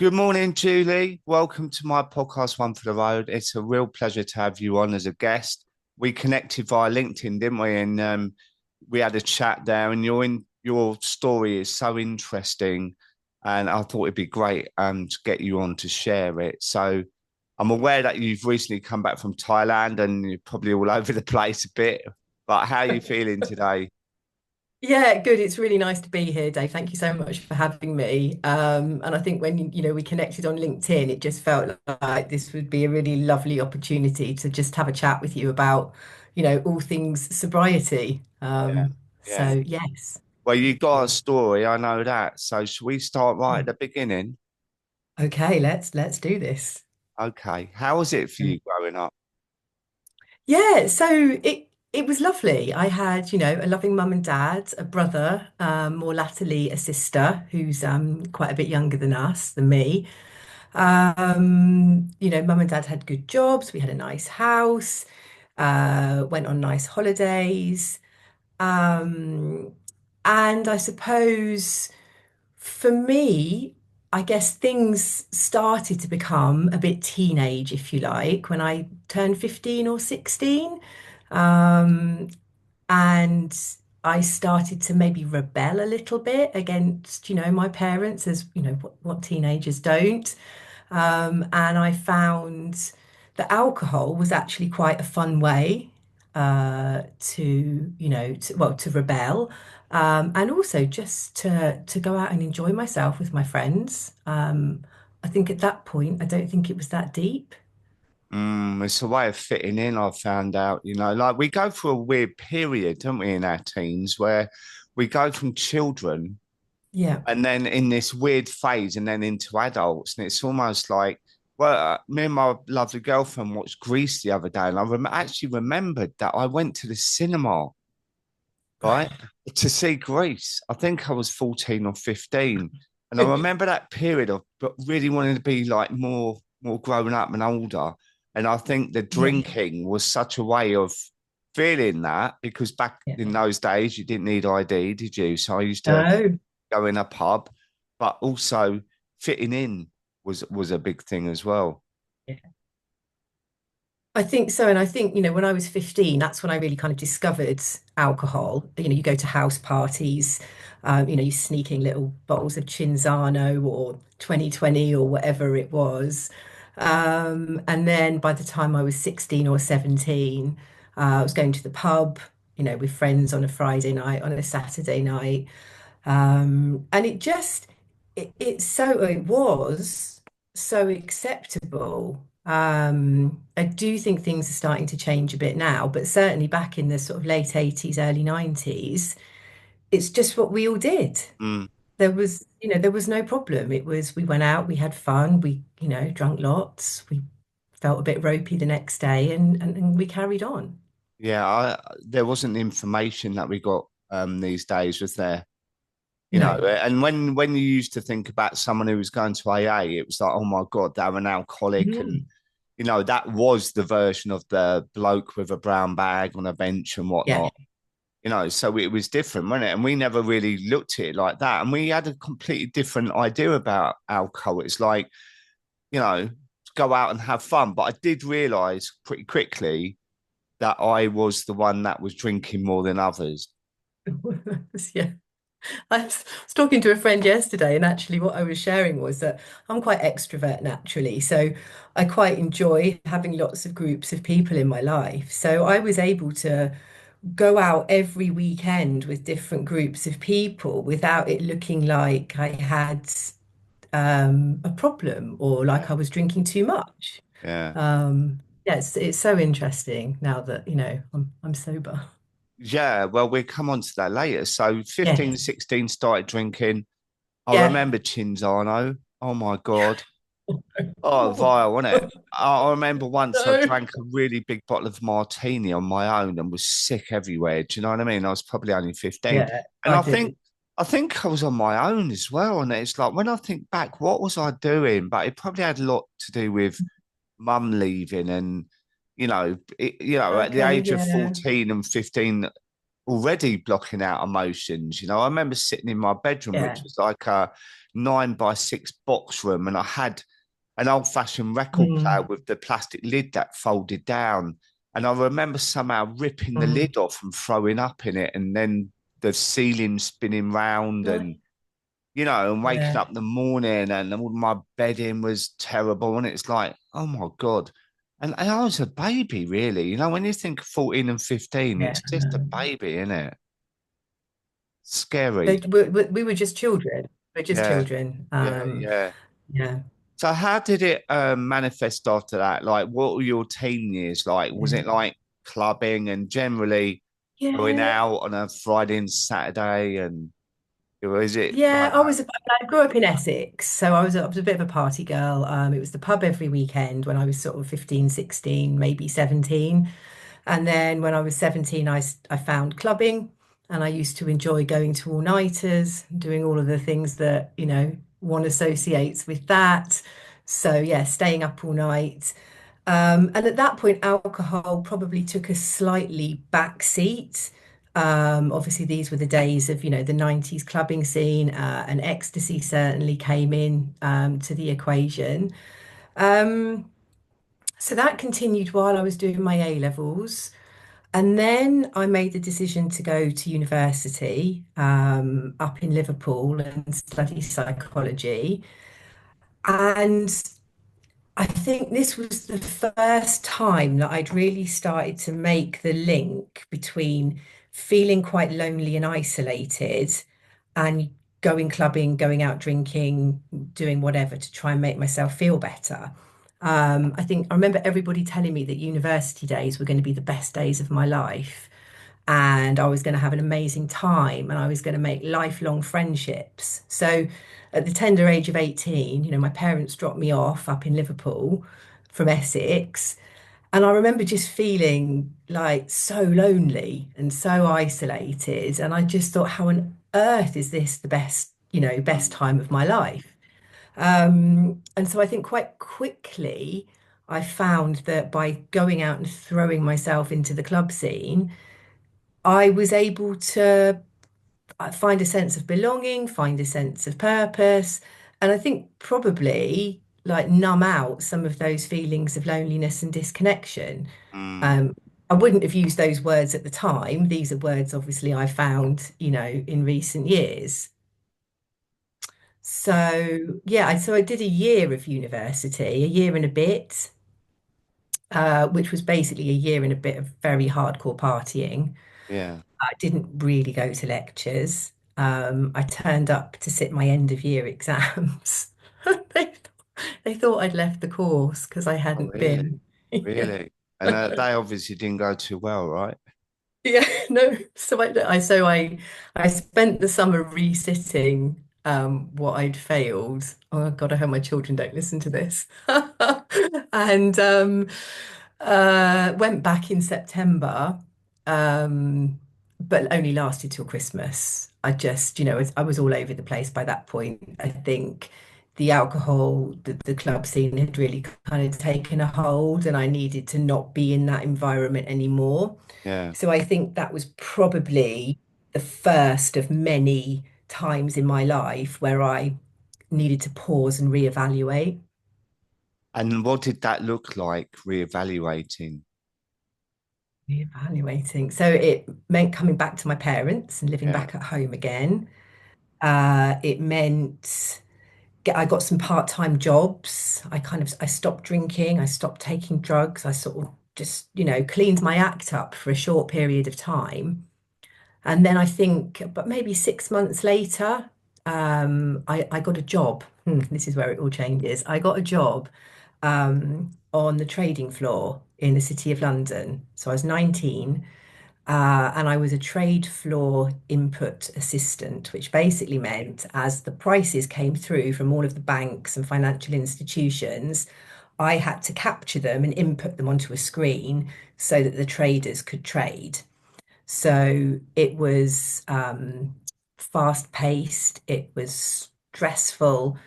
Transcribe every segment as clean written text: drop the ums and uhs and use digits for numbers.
Good morning, Julie. Welcome to my podcast, One for the Road. It's a real pleasure to have you on as a guest. We connected via LinkedIn, didn't we? And we had a chat there, and your story is so interesting. And I thought it'd be great to get you on to share it. So I'm aware that you've recently come back from Thailand and you're probably all over the place a bit. But how are you feeling today? Yeah, good. It's really nice to be here, Dave. Thank you so much for having me. And I think when we connected on LinkedIn, it just felt like this would be a really lovely opportunity to just have a chat with you about, all things sobriety. Yeah. Yeah. So yes, Well, you thank got a you. story, I know that. So should we start right at Mm. the beginning? Okay, let's do this. Okay. How was it for Mm. you growing up? Yeah, so it was lovely. I had, a loving mum and dad, a brother, more latterly a sister who's quite a bit younger than us, than me. Mum and dad had good jobs. We had a nice house, went on nice holidays. Um, and I suppose for me, I guess things started to become a bit teenage, if you like, when I turned 15 or 16. Um, and I started to maybe rebel a little bit against, my parents, as what teenagers don't. And I found that alcohol was actually quite a fun way to rebel, and also just to go out and enjoy myself with my friends. I think at that point, I don't think it was that deep. It's a way of fitting in, I've found out, like we go through a weird period, don't we, in our teens where we go from children Yeah. and then in this weird phase and then into adults. And it's almost like, well, me and my lovely girlfriend watched Grease the other day, and actually remembered that I went to the cinema, right, to see Grease. I think I was 14 or 15. And I remember that period of but really wanting to be like more grown up and older. And I think the Yeah. drinking was such a way of feeling that because back Yeah. in those days you didn't need ID, did you? So I used to No. go in a pub, but also fitting in was a big thing as well. I think so. And I think, when I was 15, that's when I really kind of discovered alcohol. You go to house parties, you're sneaking little bottles of Cinzano or 2020 or whatever it was. And then by the time I was 16 or 17, I was going to the pub, with friends on a Friday night, on a Saturday night. And it was so acceptable. I do think things are starting to change a bit now, but certainly back in the sort of late 80s, early 90s, it's just what we all did. Mm. There was no problem. It was we went out, we had fun, we, drank lots, we felt a bit ropey the next day and we carried on. Yeah, there wasn't the information that we got these days, was there? No. And when you used to think about someone who was going to AA, it was like, oh my God, they're an alcoholic. And, Mm. that was the version of the bloke with a brown bag on a bench and Yeah. whatnot. So it was different, wasn't it? And we never really looked at it like that. And we had a completely different idea about alcohol. It's like, go out and have fun. But I did realize pretty quickly that I was the one that was drinking more than others. Yeah. I was talking to a friend yesterday, and actually, what I was sharing was that I'm quite extrovert naturally. So I quite enjoy having lots of groups of people in my life. So I was able to go out every weekend with different groups of people without it looking like I had a problem or Yeah. like I was drinking too much. Yeah. Yeah, it's so interesting now that, I'm sober. Yeah, well, we'll come on to that later. So 15, Yes. 16, started drinking. I Yeah. remember Cinzano. Oh my God. Oh, vile, wasn't it? I remember once I No. drank a really big bottle of martini on my own and was sick everywhere. Do you know what I mean? I was probably only 15. Yeah, And I I think do. I think I was on my own as well. And it's like when I think back, what was I doing? But it probably had a lot to do with mum leaving and at the Okay, age of yeah. 14 and 15 already blocking out emotions. I remember sitting in my bedroom, which Yeah. was like a 9 by 6 box room, and I had an old-fashioned record player Mm, with the plastic lid that folded down. And I remember somehow ripping the mm, lid off and throwing up in it, and then the ceiling spinning round, right. and and waking Yeah. up in the morning, and all my bedding was terrible. And it's like, oh my God. And I was a baby, really. When you think of 14 and 15, Yeah. it's just a baby, isn't it? Scary. We were just children. We're just Yeah, children. yeah, yeah. Yeah. So how did it manifest after that? Like, what were your teen years like? Was Yeah. it like clubbing and generally going Yeah. out on a Friday and Saturday, and or is it Yeah, like that? I grew up in Essex, so I was a bit of a party girl. It was the pub every weekend when I was sort of 15, 16, maybe 17. And then when I was 17, I found clubbing and I used to enjoy going to all-nighters, doing all of the things that, one associates with that. So yeah, staying up all night. And at that point, alcohol probably took a slightly back seat. Obviously, these were the days of, the 90s clubbing scene, and ecstasy certainly came in to the equation. Um, so that continued while I was doing my A levels. And then I made the decision to go to university up in Liverpool and study psychology. And I think this was the first time that I'd really started to make the link between feeling quite lonely and isolated and going clubbing, going out drinking, doing whatever to try and make myself feel better. I remember everybody telling me that university days were going to be the best days of my life and I was going to have an amazing time and I was going to make lifelong friendships. So at the tender age of 18, my parents dropped me off up in Liverpool from Essex. And I remember just feeling like so lonely and so isolated. And I just thought, how on earth is this the best, best Mm, time of my life? And so I think quite quickly, I found that by going out and throwing myself into the club scene, I was able to find a sense of belonging, find a sense of purpose, and I think probably like numb out some of those feelings of loneliness and disconnection. mm, Um, I wouldn't have used those words at the time. These are words obviously I found, in recent years. So yeah, so I did a year of university, a year and a bit, which was basically a year and a bit of very hardcore partying. yeah. I didn't really go to lectures. I turned up to sit my end of year exams. They, they thought I'd left the course because I Oh, hadn't really? been. Yeah. Really? And they obviously didn't go too well, right? Yeah, no. So I spent the summer resitting what I'd failed. Oh God, I hope my children don't listen to this. And went back in September, um, but only lasted till Christmas. I was all over the place by that point. I think the alcohol, the club scene had really kind of taken a hold, and I needed to not be in that environment anymore. Yeah. So I think that was probably the first of many times in my life where I needed to pause and reevaluate. And what did that look like, reevaluating? Reevaluating. So it meant coming back to my parents and living Yeah. back at home again. It meant I got some part-time jobs. I stopped drinking, I stopped taking drugs. I sort of just, cleaned my act up for a short period of time. And then I think, but maybe 6 months later, I got a job. This is where it all changes. I got a job on the trading floor in the City of London. So I was 19, and I was a trade floor input assistant, which basically meant as the prices came through from all of the banks and financial institutions, I had to capture them and input them onto a screen so that the traders could trade. So it was fast paced, it was stressful,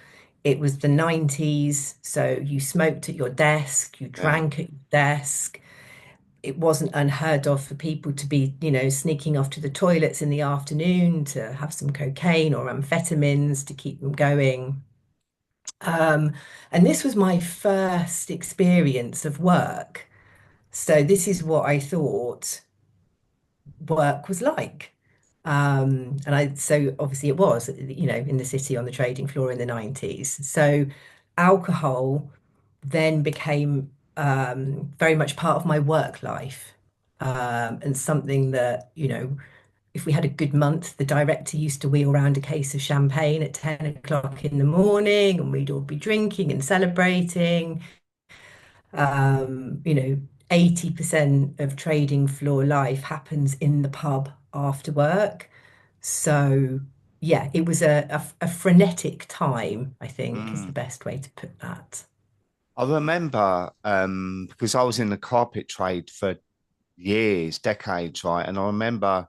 it was the 90s. So you smoked at your desk, you Yeah. drank at your desk. it wasn't unheard of for people to be, sneaking off to the toilets in the afternoon to have some cocaine or amphetamines to keep them going. Um, and this was my first experience of work. So this is what I thought work was like. So obviously it was, in the city on the trading floor in the 90s. So alcohol then became very much part of my work life. And something that, if we had a good month, the director used to wheel around a case of champagne at 10 o'clock in the morning, and we'd all be drinking and celebrating. Um, you know, 80% of trading floor life happens in the pub after work. So, yeah, it was a frenetic time, I think, is the Mm. best way to put that. I remember because I was in the carpet trade for years, decades, right? And I remember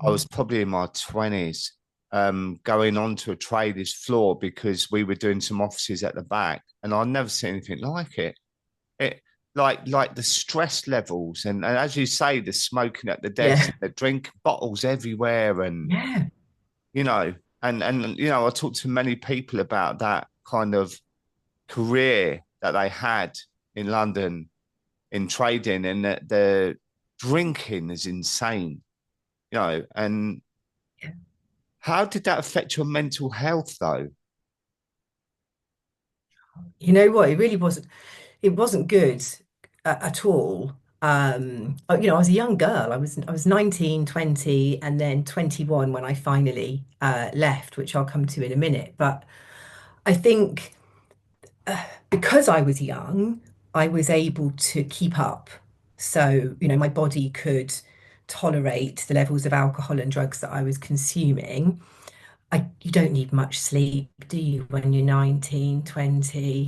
I was Mhm. probably in my 20s, going onto a trader's floor because we were doing some offices at the back, and I'd never seen anything like it. It like the stress levels, and as you say, the smoking at the desk, Yeah, the drink bottles everywhere, and yeah. you know, I talked to many people about that kind of career that they had in London in trading, and the drinking is insane, and Yeah. how did that affect your mental health though? You know what? It wasn't good at all. I was a young girl. I was 19, 20, and then 21 when I finally left, which I'll come to in a minute. But I think because I was young, I was able to keep up. So, my body could tolerate the levels of alcohol and drugs that I was consuming. You don't need much sleep, do you, when you're 19, 20?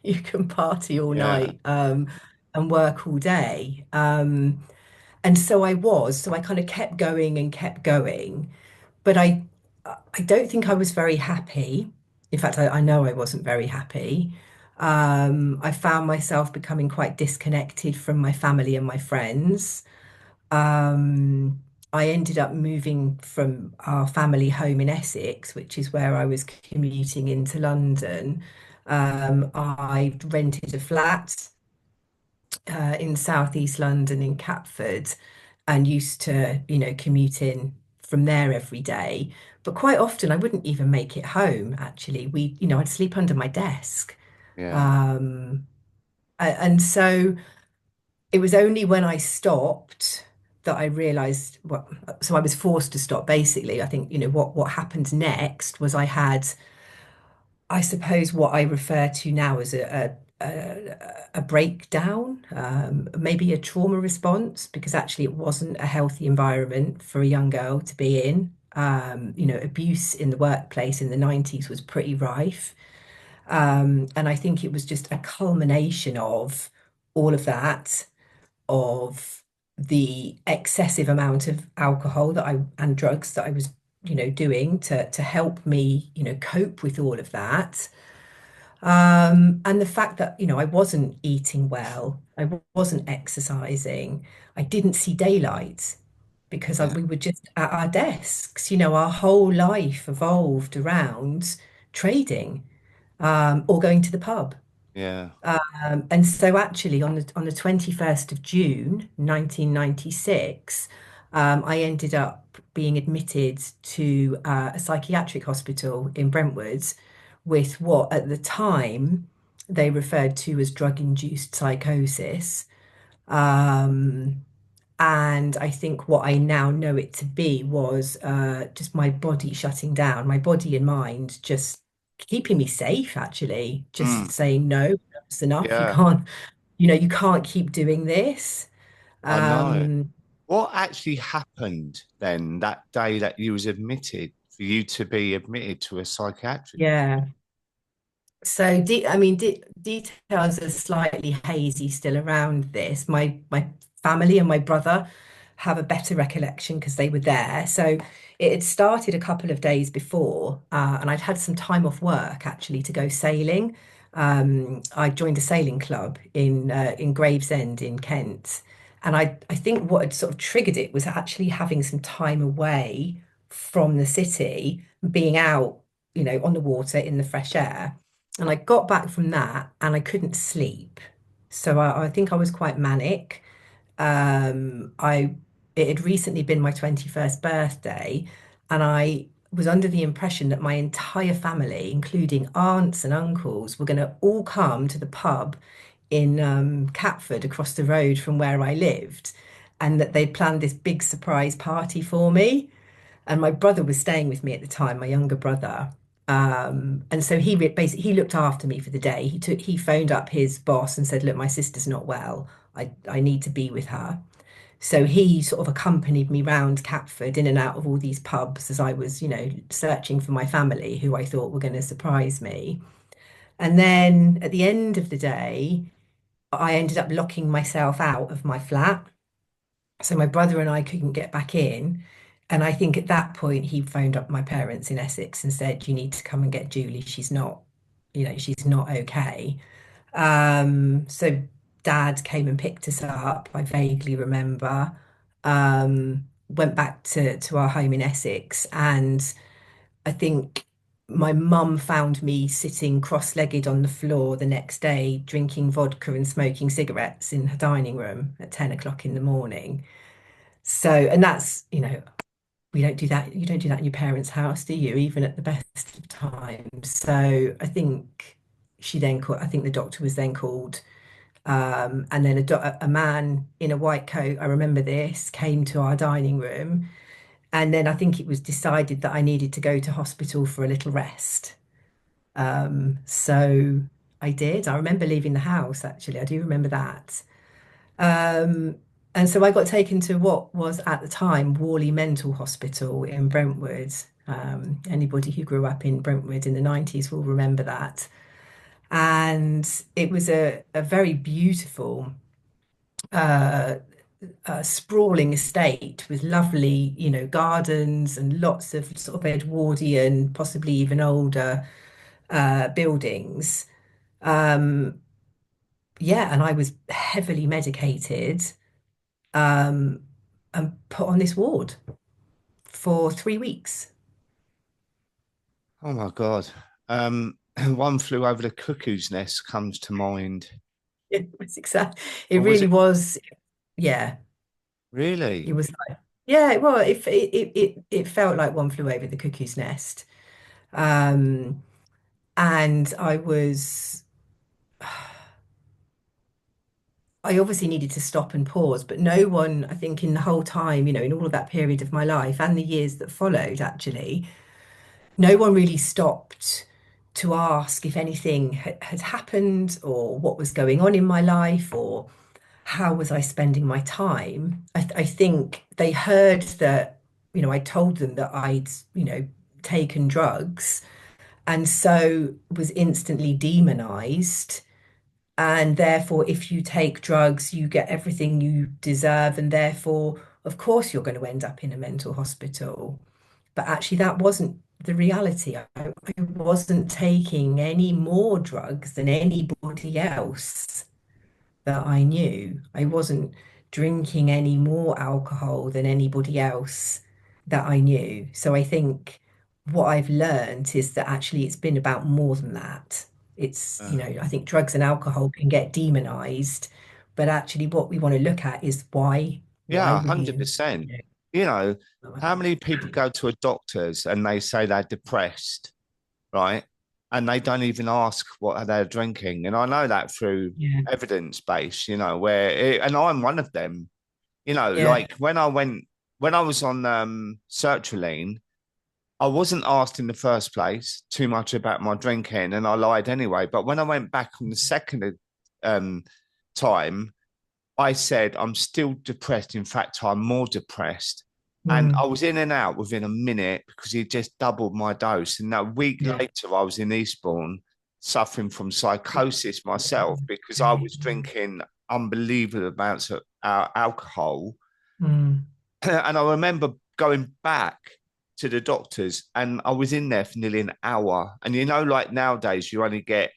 You can party all Yeah, night and work all day. And so I kind of kept going and kept going. But I don't think I was very happy. In fact, I know I wasn't very happy. I found myself becoming quite disconnected from my family and my friends. Um, I ended up moving from our family home in Essex, which is where I was commuting into London. I rented a flat in southeast London in Catford and used to, commute in from there every day. But quite often I wouldn't even make it home, actually. I'd sleep under my desk. yeah, Um, and so it was only when I stopped that I realized so I was forced to stop basically. I think, what happened next was I had, I suppose, what I refer to now as a breakdown, maybe a trauma response, because actually it wasn't a healthy environment for a young girl to be in. Abuse in the workplace in the 90s was pretty rife. And I think it was just a culmination of all of that, of the excessive amount of alcohol and drugs that I was, doing to help me, cope with all of that. And the fact that, I wasn't eating well, wasn't exercising, I didn't see daylight because yeah, we were just at our desks. Our whole life evolved around trading, or going to the pub. yeah. And so actually on the 21st of June 1996, I ended up being admitted to a psychiatric hospital in Brentwood with what at the time they referred to as drug-induced psychosis. Um, and I think what I now know it to be was just my body shutting down, my body and mind just keeping me safe, actually, just Mm, saying, no, that's enough. You yeah, can't, you can't keep doing this. I know. Um, What actually happened then that day that you was admitted for you to be admitted to a psychiatric? yeah. So, I mean, details are slightly hazy still around this. My family and my brother have a better recollection because they were there. So it had started a couple of days before, and I'd had some time off work actually to go sailing. I joined a sailing club in Gravesend in Kent, and I think what had sort of triggered it was actually having some time away from the city, being out, on the water in the fresh air. And I got back from that, and I couldn't sleep. So I think I was quite manic. I It had recently been my 21st birthday, and I was under the impression that my entire family, including aunts and uncles, were going to all come to the pub in Catford across the road from where I lived, and that they'd planned this big surprise party for me. And my brother was staying with me at the time, my younger brother. And so basically he looked after me for the day. He phoned up his boss and said, "Look, my sister's not well. I need to be with her." So he sort of accompanied me round Catford in and out of all these pubs as I was, searching for my family who I thought were going to surprise me. And then at the end of the day, I ended up locking myself out of my flat. So my brother and I couldn't get back in. And I think at that point, he phoned up my parents in Essex and said, "You need to come and get Julie. She's not okay." So dad came and picked us up, I vaguely remember. Went back to our home in Essex, and I think my mum found me sitting cross-legged on the floor the next day, drinking vodka and smoking cigarettes in her dining room at 10 o'clock in the morning. So, and that's, we don't do that. You don't do that in your parents' house, do you? Even at the best of times. So I think the doctor was then called. And then a man in a white coat, I remember this, came to our dining room. And then I think it was decided that I needed to go to hospital for a little rest. So I did. I remember leaving the house, actually. I do remember that. Um, and so I got taken to what was at the time Worley Mental Hospital in Brentwood. Anybody who grew up in Brentwood in the 90s will remember that. And it was a very beautiful uh, sprawling estate with lovely, gardens and lots of sort of Edwardian, possibly even older buildings. Um, yeah, and I was heavily medicated um, and put on this ward for 3 weeks. Oh my God. One flew over the cuckoo's nest comes to mind. It Or was really it was. Yeah, it really? was like, yeah, well, it felt like one flew over the cuckoo's nest. Um, and I obviously needed to stop and pause, but no one, I think, in the whole time, in all of that period of my life and the years that followed, actually, no one really stopped to ask if anything had happened or what was going on in my life or how was I spending my time. I think they heard that, I told them that I'd, taken drugs and so was instantly demonized. And therefore, if you take drugs, you get everything you deserve. And therefore, of course, you're going to end up in a mental hospital. But actually, that wasn't the reality. I wasn't taking any more drugs than anybody else that I knew. I wasn't drinking any more alcohol than anybody else that I knew. So I think what I've learned is that actually it's been about more than that. It's, Uh, I think drugs and alcohol can get demonized, but actually what we want to look at is why. yeah, Why were you, 100%. you You know, know, how many people go to a doctor's and they say they're depressed, right? And they don't even ask what they're drinking. And I know that through yeah, evidence base, and I'm one of them, yeah, like when I was on sertraline, I wasn't asked in the first place too much about my drinking, and I lied anyway. But when I went back on the second um, time, I said I'm still depressed. In fact, I'm more depressed. And I mm, was in and out within a minute because he just doubled my dose. And a week yeah. later, I was in Eastbourne suffering from psychosis myself because I Okay. was drinking unbelievable amounts of alcohol. Mm, And I remember going back to the doctors and I was in there for nearly an hour. And like nowadays, you only get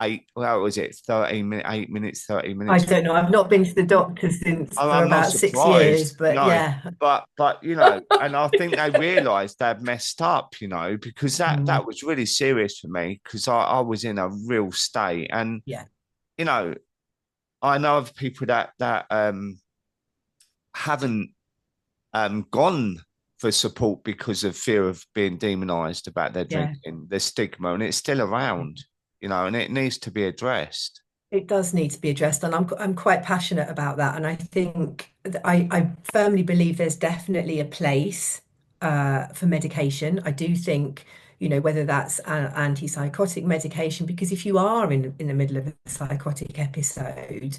eight, well, was it 13 minutes, 8 minutes, 30 I minutes? don't know. I've not been to the doctor since for I'm not about 6 years, surprised, but no, yeah. but and I think they realised they'd messed up, because Mm, that was really serious for me because I was in a real state, and yeah, you know, I know of people that haven't gone for support because of fear of being demonized about their yeah. drinking, the stigma, and it's still around, and it needs to be addressed. It does need to be addressed, and I'm quite passionate about that. And I think I firmly believe there's definitely a place for medication. I do think, whether that's antipsychotic medication, because if you are in the middle of a psychotic episode,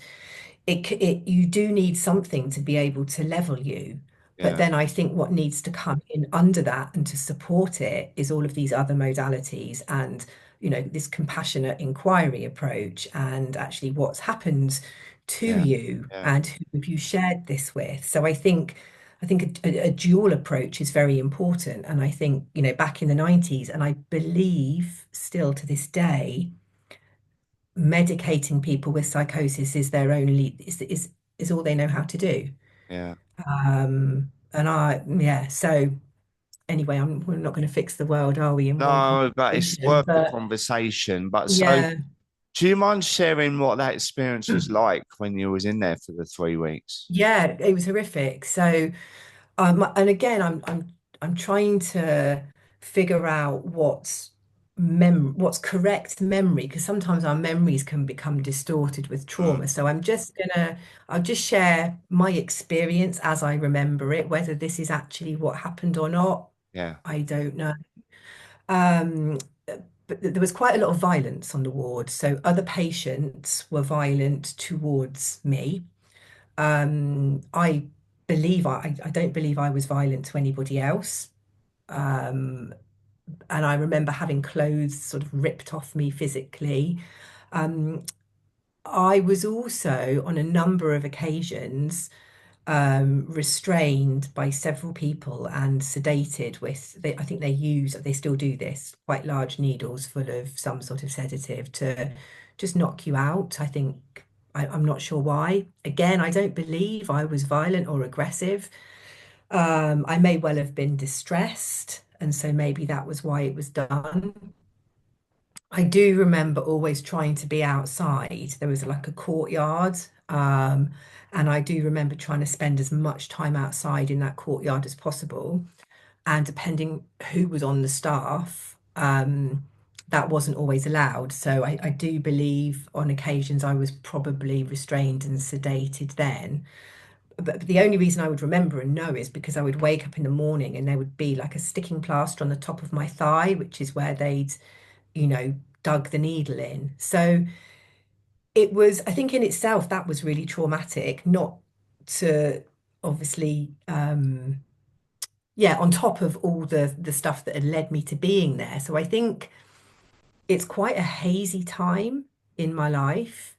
you do need something to be able to level you. But Yeah, then I think what needs to come in under that and to support it is all of these other modalities and, this compassionate inquiry approach and actually what's happened to yeah, you yeah, and who have you shared this with. So I think a dual approach is very important. And I think, back in the 90s, and I believe still to this day, medicating people with psychosis is their only is all they know how to do. yeah. And yeah, so anyway, we're not going to fix the world, are we, in one No, but it's conversation? worth the But conversation. But so, yeah, do you mind sharing what that experience was like when you was in there for the 3 weeks? yeah, it was horrific. So and again, I'm trying to figure out what's correct memory, because sometimes our memories can become distorted with Mm, trauma. So I'll just share my experience as I remember it. Whether this is actually what happened or not, yeah. I don't know. Um, but there was quite a lot of violence on the ward. So other patients were violent towards me. I believe I don't believe I was violent to anybody else. Um, and I remember having clothes sort of ripped off me physically. Um, I was also on a number of occasions restrained by several people and sedated I think they still do this, quite large needles full of some sort of sedative to just knock you out. I think I'm not sure why. Again, I don't believe I was violent or aggressive. I may well have been distressed, and so maybe that was why it was done. I do remember always trying to be outside. There was like a courtyard, and I do remember trying to spend as much time outside in that courtyard as possible. And depending who was on the staff, that wasn't always allowed. So I do believe on occasions I was probably restrained and sedated then. But the only reason I would remember and know is because I would wake up in the morning and there would be like a sticking plaster on the top of my thigh, which is where they'd, you know, dug the needle in. So I think in itself, that was really traumatic, not to obviously, yeah, on top of all the stuff that had led me to being there. So I think it's quite a hazy time in my life.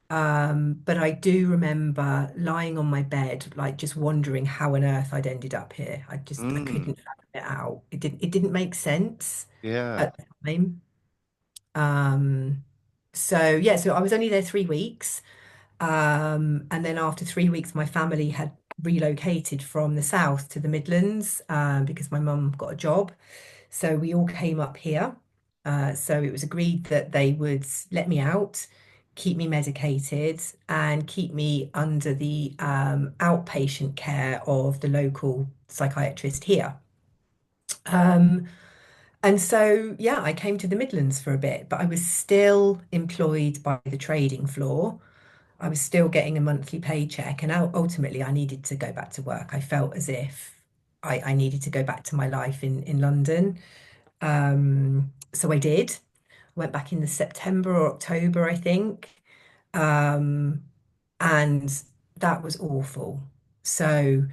But I do remember lying on my bed, like just wondering how on earth I'd ended up here. I Mm, couldn't fathom it out. It didn't make sense yeah. at the time. Um, so yeah, so I was only there 3 weeks. And then after 3 weeks, my family had relocated from the south to the Midlands, because my mum got a job. So we all came up here. So it was agreed that they would let me out, keep me medicated, and keep me under the outpatient care of the local psychiatrist here. Um, and so, yeah, I came to the Midlands for a bit, but I was still employed by the trading floor. I was still getting a monthly paycheck, and ultimately, I needed to go back to work. I felt as if I needed to go back to my life in London. So I did. Went back in the September or October, I think. Um, and that was awful. So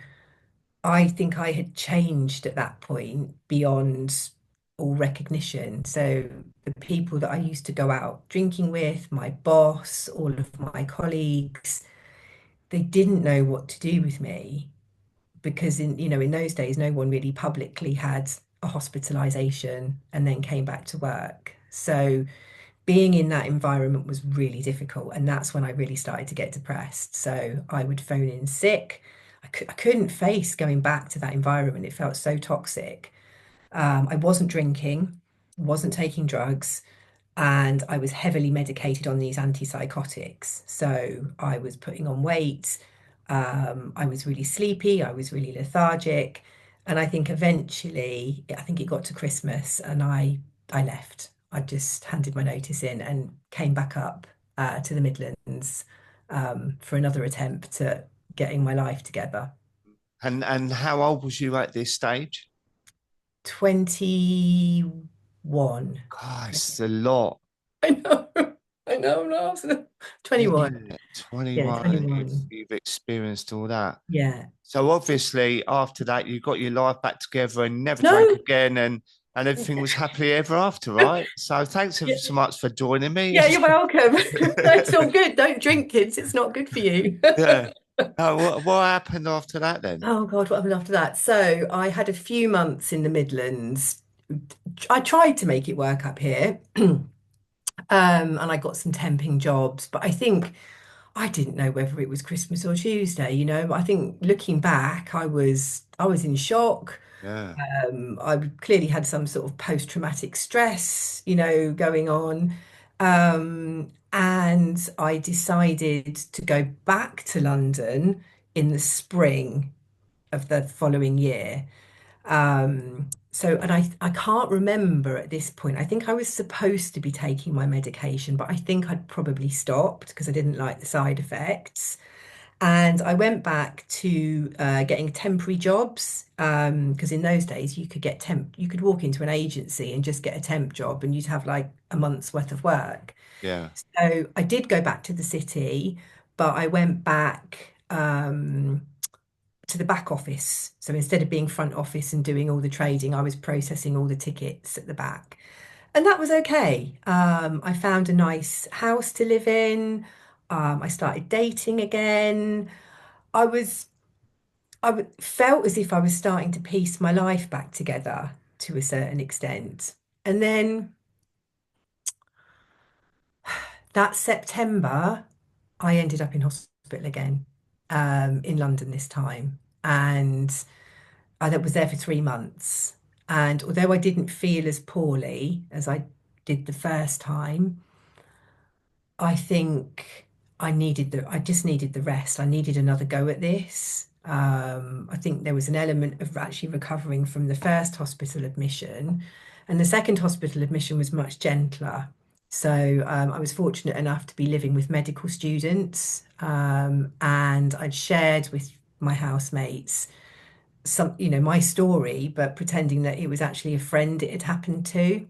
I think I had changed at that point beyond all recognition. So the people that I used to go out drinking with, my boss, all of my colleagues, they didn't know what to do with me because in those days, no one really publicly had a hospitalization and then came back to work. So being in that environment was really difficult. And that's when I really started to get depressed. So I would phone in sick. I couldn't face going back to that environment. It felt so toxic. I wasn't drinking, wasn't taking drugs, and I was heavily medicated on these antipsychotics. So I was putting on weight. I was really sleepy. I was really lethargic. And I think eventually, I think it got to Christmas and I left. I just handed my notice in and came back up to the Midlands for another attempt at getting my life together. And how old was you at this stage? 21. God, it's a lot. I know. I know. I'm not. 21. Yeah, Yeah, 21.21. You've experienced all that. Yeah. So obviously, after that, you got your life back together and never drank No. again, and everything was happily ever after, right? So thanks ever Yeah, so much for joining me. yeah, you're welcome. It's all good. Don't drink, kids. It's not good for you. Yeah. What happened after that then? Oh God, what happened after that? So I had a few months in the Midlands. I tried to make it work up here. And I got some temping jobs, but I think I didn't know whether it was Christmas or Tuesday, you know. But I think looking back, I was in shock. Yeah, I clearly had some sort of post-traumatic stress, you know, going on. And I decided to go back to London in the spring of the following year. And I can't remember at this point. I think I was supposed to be taking my medication, but I think I'd probably stopped because I didn't like the side effects. And I went back to getting temporary jobs because in those days you could walk into an agency and just get a temp job and you'd have like a month's worth of work. yeah, So I did go back to the city, but I went back to the back office. So instead of being front office and doing all the trading, I was processing all the tickets at the back. And that was okay. I found a nice house to live in. I started dating again. I was, felt as if I was starting to piece my life back together to a certain extent. And then that September, I ended up in hospital again, in London this time. And I was there for 3 months. And although I didn't feel as poorly as I did the first time, I think I just needed the rest. I needed another go at this. I think there was an element of actually recovering from the first hospital admission, and the second hospital admission was much gentler. So I was fortunate enough to be living with medical students, and I'd shared with my housemates some, you know, my story, but pretending that it was actually a friend it had happened to.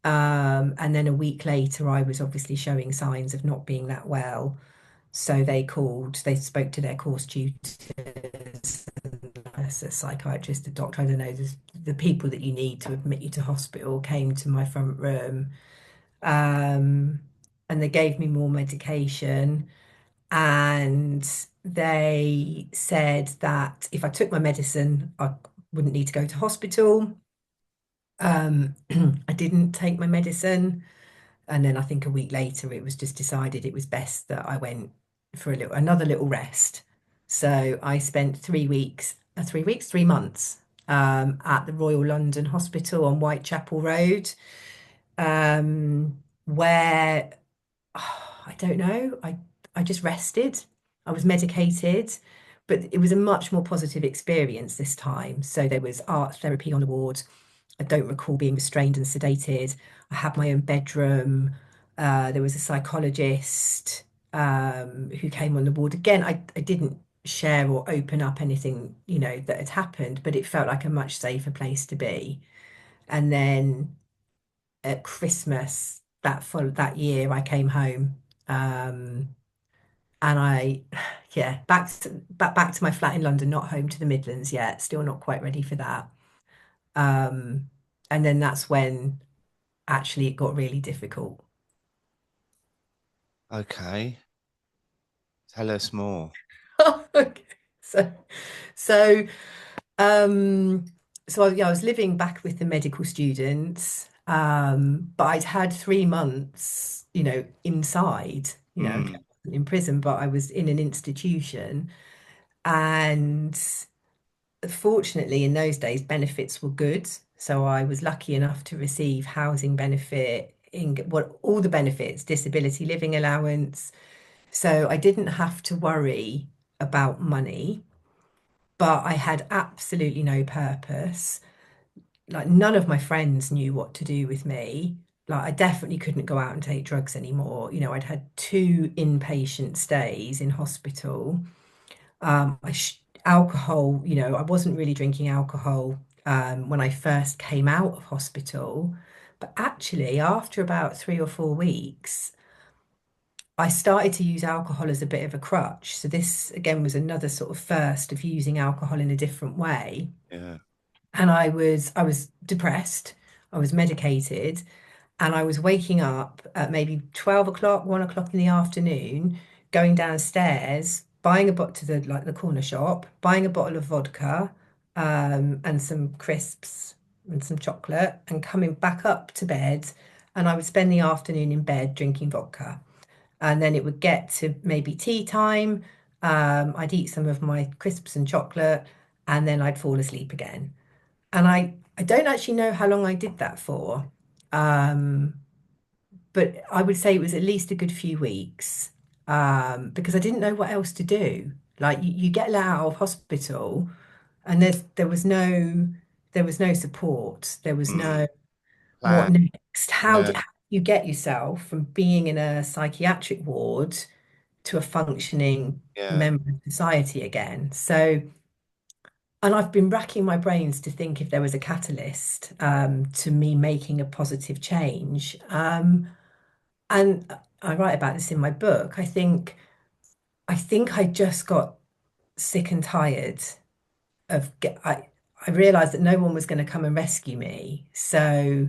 And then a week later, I was obviously showing signs of not being that well. So they spoke to their course tutors, a psychiatrist, a doctor, I don't know, the people that you need to admit you to hospital came to my front room. Um, and they gave me more medication. And they said that if I took my medicine, I wouldn't need to go to hospital. I didn't take my medicine. And then I think a week later, it was just decided it was best that I went for another little rest. So I spent 3 weeks, 3 months at the Royal London Hospital on Whitechapel Road, where I don't know, I just rested. I was medicated, but it was a much more positive experience this time. So there was art therapy on the ward. I don't recall being restrained and sedated. I had my own bedroom. There was a psychologist who came on the ward. Again, I didn't share or open up anything, you know, that had happened, but it felt like a much safer place to be. And then at Christmas that year, I came home, and yeah, back to my flat in London, not home to the Midlands yet. Still not quite ready for that. Um, and then that's when actually it got really difficult. okay. Tell us more. Okay. So, so, um, yeah, I was living back with the medical students, But I'd had 3 months, inside, Mm, in prison, but I was in an institution. And fortunately, in those days, benefits were good. So I was lucky enough to receive housing benefit, in what all the benefits, disability living allowance. So I didn't have to worry about money, but I had absolutely no purpose. Like none of my friends knew what to do with me. Like I definitely couldn't go out and take drugs anymore. I'd had 2 inpatient stays in hospital. Alcohol, I wasn't really drinking alcohol when I first came out of hospital. But actually, after about 3 or 4 weeks, I started to use alcohol as a bit of a crutch. So this again was another sort of first of using alcohol in a different way. yeah. And I was depressed. I was medicated, and I was waking up at maybe 12 o'clock, 1 o'clock in the afternoon, going downstairs, buying a bottle to the corner shop, buying a bottle of vodka, and some crisps and some chocolate, and coming back up to bed. And I would spend the afternoon in bed drinking vodka. And then it would get to maybe tea time. I'd eat some of my crisps and chocolate, and then I'd fall asleep again. And I don't actually know how long I did that for. Um, but I would say it was at least a good few weeks, because I didn't know what else to do. Like you get let out of hospital, and there was no support. There was Mm, no what plan. next. How Yeah. do you get yourself from being in a psychiatric ward to a functioning Yeah. member of society again? So, and I've been racking my brains to think if there was a catalyst to me making a positive change. And I write about this in my book. I think I just got sick and tired I realized that no one was going to come and rescue me. So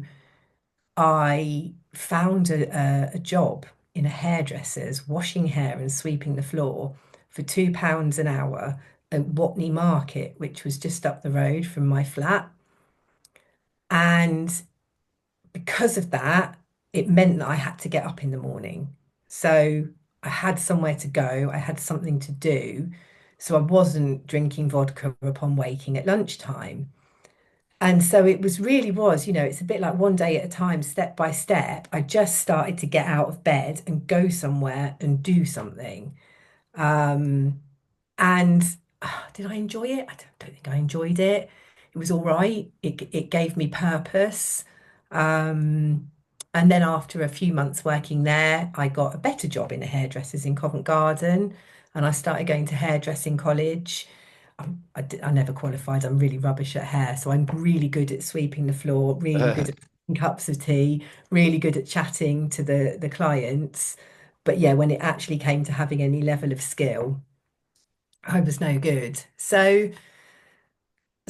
I found a job in a hairdresser's, washing hair and sweeping the floor for £2 an hour at Watney Market, which was just up the road from my flat. And because of that, it meant that I had to get up in the morning. So I had somewhere to go, I had something to do. So I wasn't drinking vodka upon waking at lunchtime. And so it really was, it's a bit like one day at a time, step by step. I just started to get out of bed and go somewhere and do something. Um, and did I enjoy it? I don't think I enjoyed it. It was all right. It gave me purpose. Um, and then after a few months working there, I got a better job in a hairdresser's in Covent Garden, and I started going to hairdressing college. I never qualified. I'm really rubbish at hair, so I'm really good at sweeping the floor, really good at making cups of tea, really good at chatting to the clients. But yeah, when it actually came to having any level of skill, I was no good. So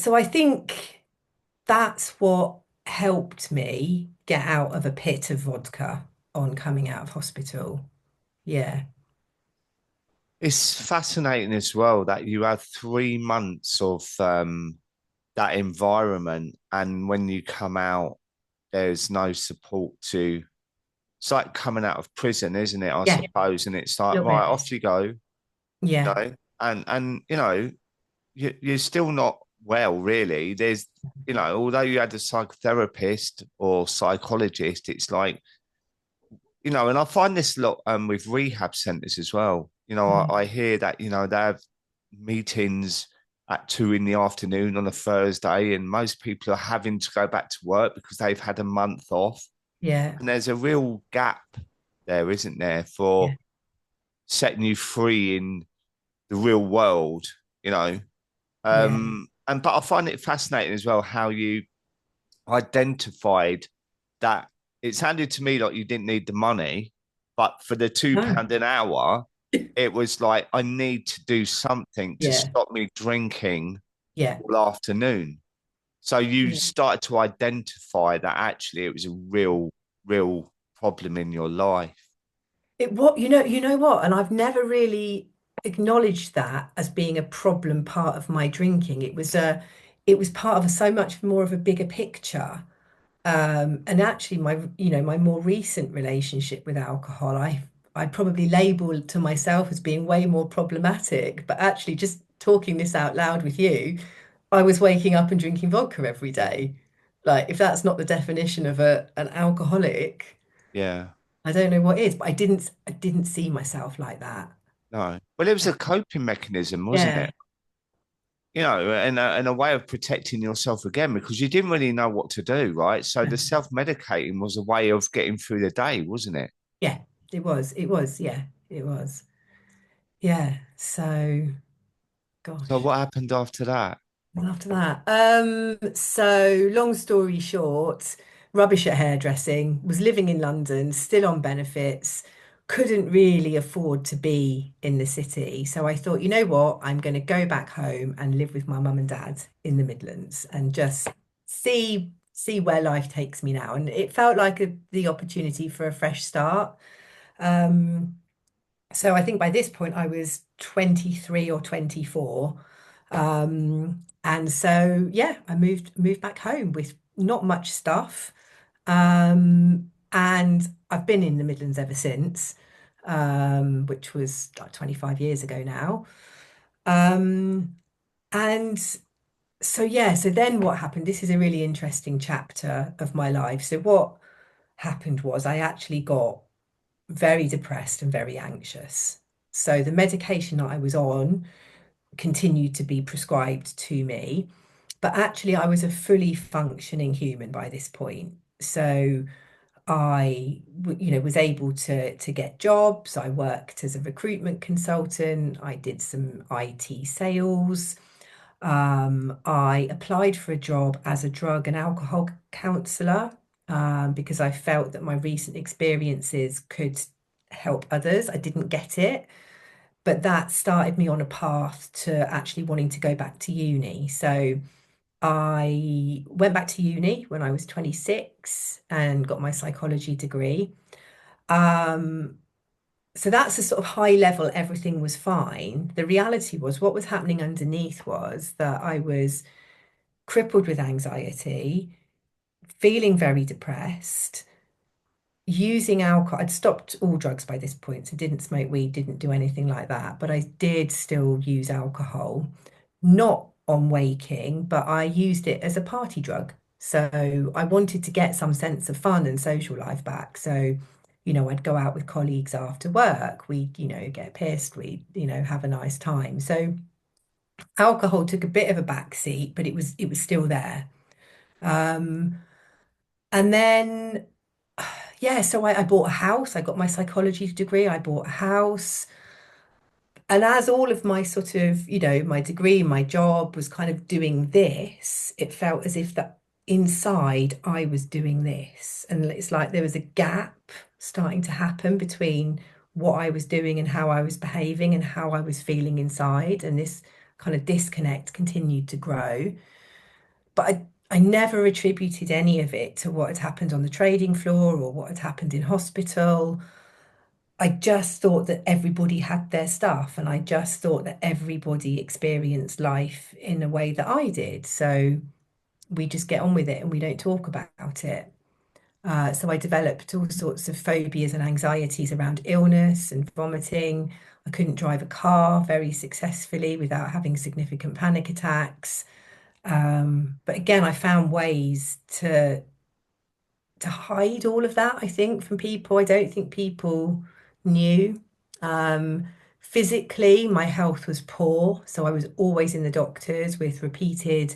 I think that's what helped me get out of a pit of vodka on coming out of hospital. Yeah. It's fascinating as well that you had 3 months of that environment, and when you come out, there's no support to. It's like coming out of prison, isn't it? I Yeah, suppose, and it's a like little right, bit. off you go, Yeah. and you're still not well, really. There's although you had a psychotherapist or psychologist, it's like and I find this a lot with rehab centers as well. Mm. I hear that they have meetings at 2 in the afternoon on a Thursday, and most people are having to go back to work because they've had a month off. Yeah. And there's a real gap there, isn't there, Yeah. for setting you free in the real world, you know. Yeah. And but I find it fascinating as well how you identified that. It sounded to me like you didn't need the money, but for the two No. pound an hour, it was like I need to do something to Yeah. stop me drinking Yeah. all afternoon. So you Yeah. started to identify that actually it was a real problem in your life. You know what? And I've never really acknowledged that as being a problem part of my drinking. It was part of so much more of a bigger picture. And actually, my more recent relationship with alcohol, I probably labeled to myself as being way more problematic. But actually, just talking this out loud with you, I was waking up and drinking vodka every day. Like, if that's not the definition of an alcoholic, Yeah. I don't know what is. But I didn't see myself like that. No. Well, it was a coping mechanism, wasn't Yeah. it? And a way of protecting yourself again because you didn't really know what to do, right? So the self-medicating was a way of getting through the day, wasn't it? Yeah, it was. It was. Yeah, it was. Yeah. So, So gosh. what happened after that? After that, so long story short, rubbish at hairdressing, was living in London, still on benefits, couldn't really afford to be in the city. So I thought, you know what, I'm going to go back home and live with my mum and dad in the Midlands and just see where life takes me now. And it felt like the opportunity for a fresh start. Um, so I think by this point I was 23 or 24. And so yeah, I moved back home with not much stuff. And I've been in the Midlands ever since, which was like 25 years ago now. Um, and so yeah, so then what happened? This is a really interesting chapter of my life. So what happened was I actually got very depressed and very anxious. So the medication that I was on continued to be prescribed to me, but actually I was a fully functioning human by this point. So was able to get jobs. I worked as a recruitment consultant. I did some IT sales. I applied for a job as a drug and alcohol counselor because I felt that my recent experiences could help others. I didn't get it, but that started me on a path to actually wanting to go back to uni. So I went back to uni when I was 26 and got my psychology degree. Um, so that's a sort of high level, everything was fine. The reality was what was happening underneath was that I was crippled with anxiety, feeling very depressed, using alcohol. I'd stopped all drugs by this point, so didn't smoke weed, didn't do anything like that, but I did still use alcohol, not on waking, but I used it as a party drug. So I wanted to get some sense of fun and social life back. So, I'd go out with colleagues after work, we'd, get pissed, we'd, have a nice time. So alcohol took a bit of a back seat, but it was still there. Um, and then, yeah, so I bought a house. I got my psychology degree. I bought a house. And as all of my sort of, my degree, my job was kind of doing this, it felt as if that inside I was doing this. And it's like there was a gap starting to happen between what I was doing and how I was behaving and how I was feeling inside. And this kind of disconnect continued to grow. But I never attributed any of it to what had happened on the trading floor or what had happened in hospital. I just thought that everybody had their stuff, and I just thought that everybody experienced life in a way that I did. So we just get on with it and we don't talk about it. So I developed all sorts of phobias and anxieties around illness and vomiting. I couldn't drive a car very successfully without having significant panic attacks. But again, I found ways to hide all of that, I think, from people. I don't think people knew. Um, Physically, my health was poor, so I was always in the doctors with repeated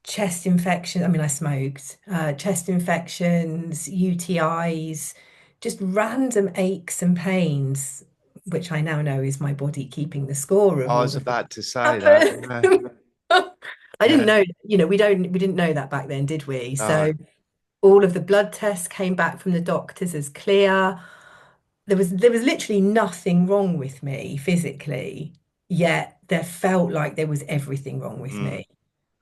chest infections. I mean, I smoked, chest infections, UTIs, just random aches and pains, which I now know is my body keeping the score of I all was the things about to say that. that Yeah. happen. I didn't Yeah. know, we didn't know that back then, did we? No. So all of the blood tests came back from the doctors as clear. There was literally nothing wrong with me physically, yet there felt like there was everything wrong with Mm. me.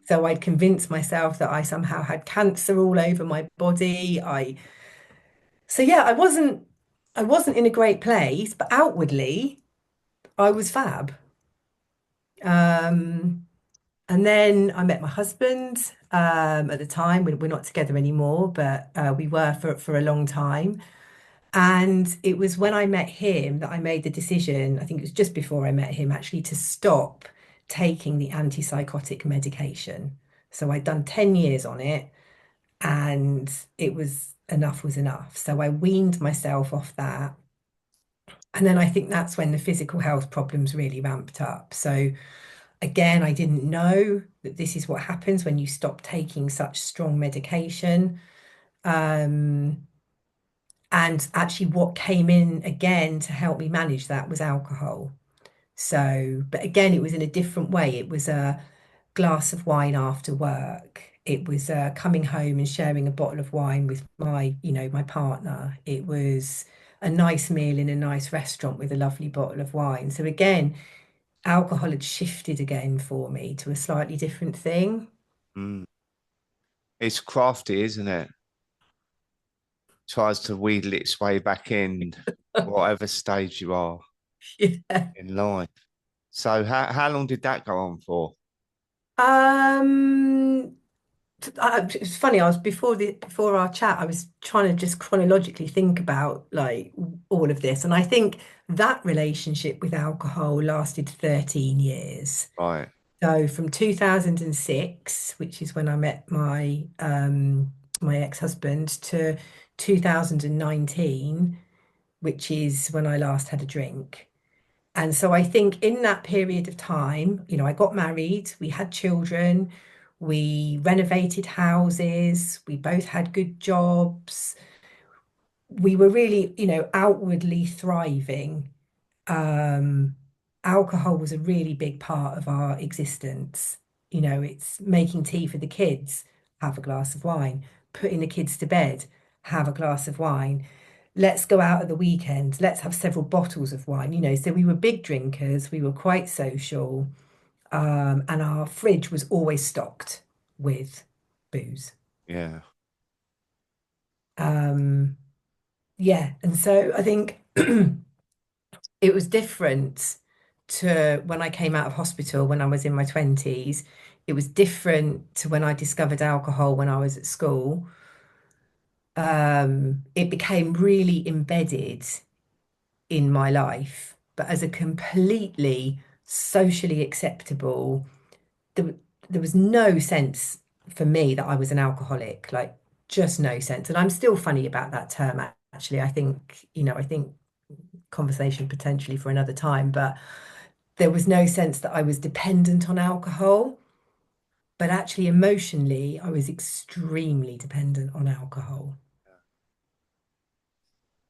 So I'd convinced myself that I somehow had cancer all over my body. So yeah, I wasn't in a great place, but outwardly I was fab. Um, And then I met my husband at the time. We're not together anymore, but we were for a long time. And it was when I met him that I made the decision, I think it was just before I met him actually, to stop taking the antipsychotic medication. So I'd done 10 years on it and it was enough was enough. So I weaned myself off that. And then I think that's when the physical health problems really ramped up. So again, I didn't know that this is what happens when you stop taking such strong medication. Um, and actually, what came in again to help me manage that was alcohol. So, but again, it was in a different way. It was a glass of wine after work. It was coming home and sharing a bottle of wine with my partner. It was a nice meal in a nice restaurant with a lovely bottle of wine. So again, alcohol had shifted again for me to a slightly different thing. Mm. It's crafty, isn't it? Tries to wheedle its way back in, whatever stage you are Yeah. in life. So how long did that go on for? Um, it's funny. I was before our chat. I was trying to just chronologically think about like all of this, and I think that relationship with alcohol lasted 13 years. Right. So from 2006, which is when I met my ex-husband, to 2019, which is when I last had a drink. And so I think in that period of time, I got married, we had children, we renovated houses, we both had good jobs. We were really, outwardly thriving. Um, Alcohol was a really big part of our existence. It's making tea for the kids, have a glass of wine, putting the kids to bed, have a glass of wine. Let's go out at the weekend. Let's have several bottles of wine. So we were big drinkers, we were quite social, and our fridge was always stocked with booze. Yeah. Um, yeah, and so I think it was different to when I came out of hospital when I was in my 20s. It was different to when I discovered alcohol when I was at school. It became really embedded in my life, but as a completely socially acceptable, there, there was no sense for me that I was an alcoholic, like just no sense. And I'm still funny about that term, actually. I think conversation potentially for another time, but there was no sense that I was dependent on alcohol. But actually, emotionally, I was extremely dependent on alcohol.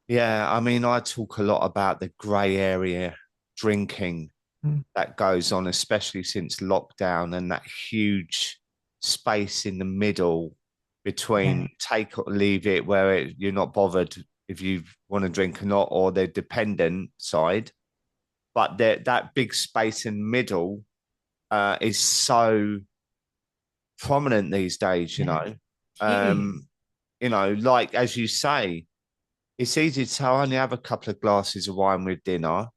Yeah. I mean, I talk a lot about the grey area drinking Mm. that goes on, especially since lockdown and that huge space in the middle Yeah, between take or leave it, where you're not bothered if you want to drink or not, or the dependent side. But that big space in the middle is so prominent these days, yeah, huge. Um, like as you say, it's easy to say I only have a couple of glasses of wine with dinner,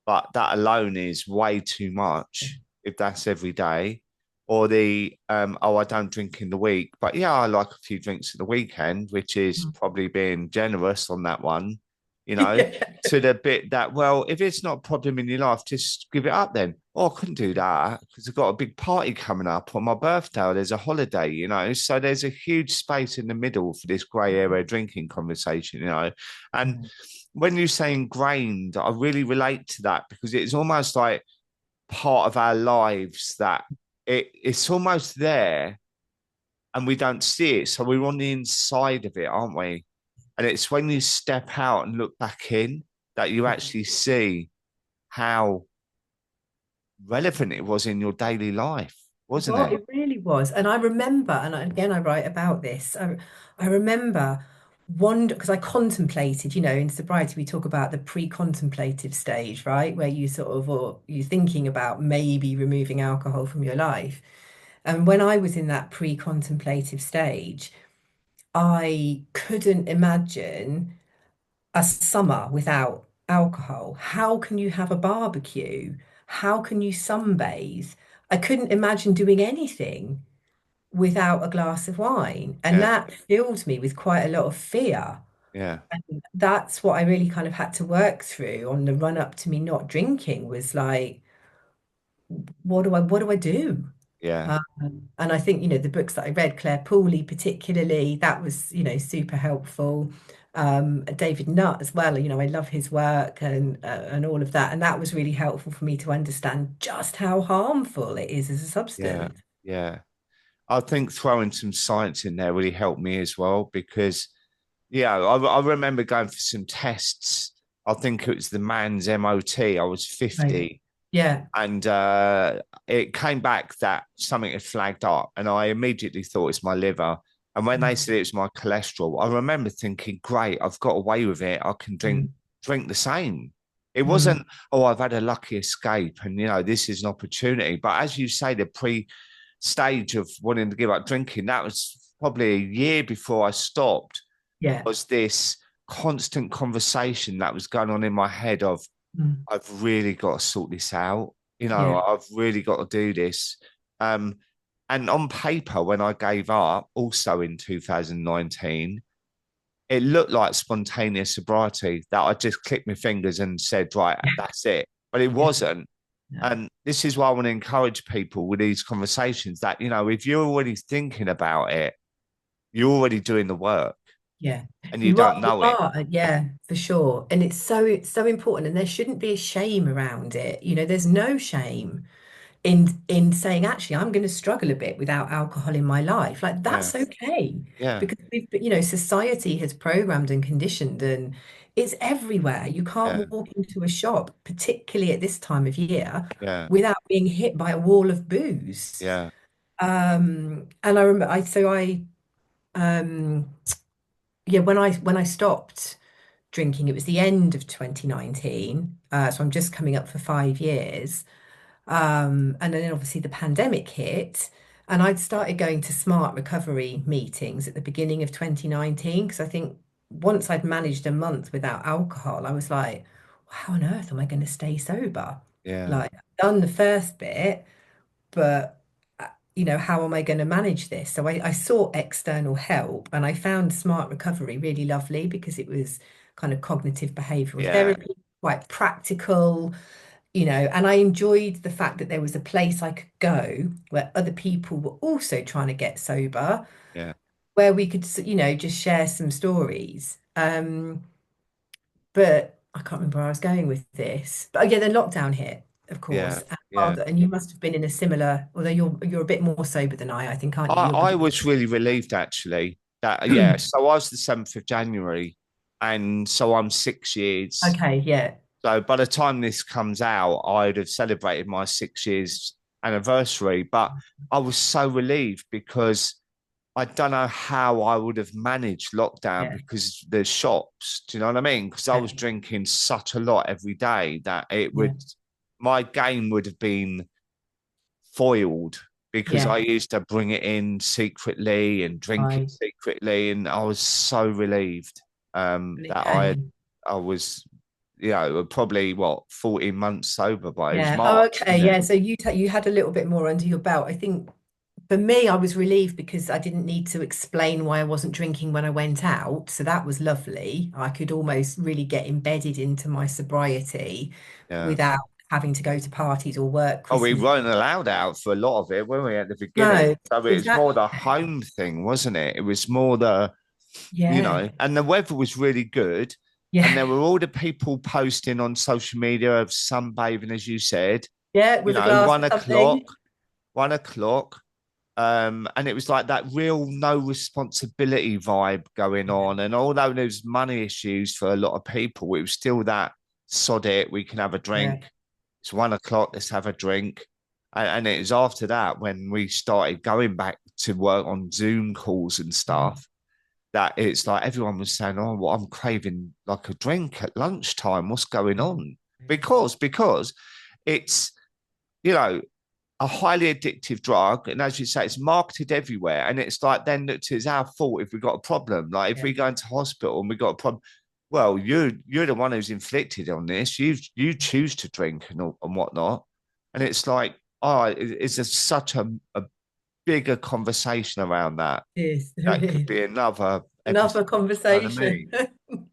but that alone is way too much if that's every day. Or the oh, I don't drink in the week, but yeah, I like a few drinks at the weekend, which is Mm. probably being generous on that one, you know, Yeah. to the bit that, well, if it's not a problem in your life, just give it up then. Oh, I couldn't do that because I've got a big party coming up on my birthday, or there's a holiday, So there's a huge space in the middle for this grey area drinking conversation. And Mm. when you say ingrained, I really relate to that because it's almost like part of our lives that it's almost there and we don't see it. So we're on the inside of it, aren't we? And it's when you step out and look back in that you actually see how relevant it was in your daily life, wasn't Well, it? it really was. And I remember, and again, I write about this. I remember wonder because I contemplated, in sobriety, we talk about the pre-contemplative stage, right? Where you sort of, or you're thinking about maybe removing alcohol from your life. And when I was in that pre-contemplative stage, I couldn't imagine a summer without alcohol. How can you have a barbecue? How can you sunbathe? I couldn't imagine doing anything without a glass of wine. And Yeah, that filled me with quite a lot of fear. yeah, And that's what I really kind of had to work through on the run up to me not drinking was like, what do I do? yeah, And I think, the books that I read, Claire Pooley particularly, that was, super helpful. David Nutt as well, I love his work and all of that. And that was really helpful for me to understand just how harmful it is as a yeah, substance. yeah. I think throwing some science in there really helped me as well because, yeah, I remember going for some tests. I think it was the man's MOT. I was Right. 50 Yeah. and it came back that something had flagged up, and I immediately thought it's my liver. And when they Mm, said it was my cholesterol, I remember thinking, "Great, I've got away with it. I can drink mm, drink the same." It mm. wasn't, "Oh, I've had a lucky escape, and this is an opportunity." But as you say, the stage of wanting to give up drinking, that was probably a year before I stopped. Yeah. Was this constant conversation that was going on in my head of Mm, I've really got to sort this out. yeah. I've really got to do this. Um, and on paper, when I gave up, also in 2019, it looked like spontaneous sobriety that I just clicked my fingers and said, right, that's it. But it Yeah. wasn't. No. And this is why I want to encourage people with these conversations that, if you're already thinking about it, you're already doing the work Yeah. and you You are, don't you know it. are, yeah, for sure. And it's so important. And there shouldn't be a shame around it. There's no shame in saying, actually, I'm going to struggle a bit without alcohol in my life. Like Yeah. that's okay. Yeah. Because society has programmed and conditioned and it's everywhere. You can't Yeah. walk into a shop, particularly at this time of year, Yeah. without being hit by a wall of booze. Yeah. And I remember um yeah, when I stopped drinking, it was the end of 2019. So I'm just coming up for 5 years. And then obviously the pandemic hit, and I'd started going to smart recovery meetings at the beginning of 2019 because I think once I'd managed a month without alcohol, I was like, how on earth am I going to stay sober? Yeah. Like, I've done the first bit, but how am I going to manage this? So I sought external help and I found Smart Recovery really lovely because it was kind of cognitive behavioral Yeah. therapy, quite practical, and I enjoyed the fact that there was a place I could go where other people were also trying to get sober, Yeah. where we could, just share some stories. But I can't remember where I was going with this. But yeah, then lockdown hit, of Yeah. course. And, Yeah. and you must have been in a similar, although you're a bit more sober than I think, aren't you? I, You're I was really relieved actually that, yeah. So I was the 7th of January, and so I'm 6 years. okay, yeah, So by the time this comes out, I'd have celebrated my 6 years anniversary. But I was so relieved because I don't know how I would have managed lockdown yeah, because the shops, do you know what I mean? Because I yeah, was drinking such a lot every day that yeah, my game would have been foiled because yeah, I used to bring it in secretly and drink it right. secretly, and I was so relieved that Okay. I was, probably what 14 months sober, but it was Yeah. Oh, March, okay. wasn't it? Yeah. So you had a little bit more under your belt. I think for me, I was relieved because I didn't need to explain why I wasn't drinking when I went out. So that was lovely. I could almost really get embedded into my sobriety Yeah. without having to go to parties or work Oh, we Christmas. weren't allowed out for a lot of it, were we, at the beginning? No, So it was more exactly. the home thing, wasn't it? It was more the, Yeah. and the weather was really good. And Yeah. there were all the people posting on social media of sunbathing, as you said, Yeah. With a glass one of o'clock, something. 1 o'clock. And it was like that real no responsibility vibe going Yeah. on. And although there's money issues for a lot of people, it was still that sod it, we can have a Yeah. drink. It's 1 o'clock, let's have a drink. And it was after that when we started going back to work on Zoom calls and Mm. stuff that it's like everyone was saying, "Oh, well, I'm craving like a drink at lunchtime. What's going on?" Because it's, you know, a highly addictive drug. And as you say, it's marketed everywhere. And it's like, then it's our fault if we got a problem. Like if Yeah. we go into hospital and we got a problem, well, you're the one who's inflicted on this. You choose to drink and whatnot. And it's like, oh, it's just such a bigger conversation around that. Yes, there That could is. be another episode. Another You know what I conversation. mean?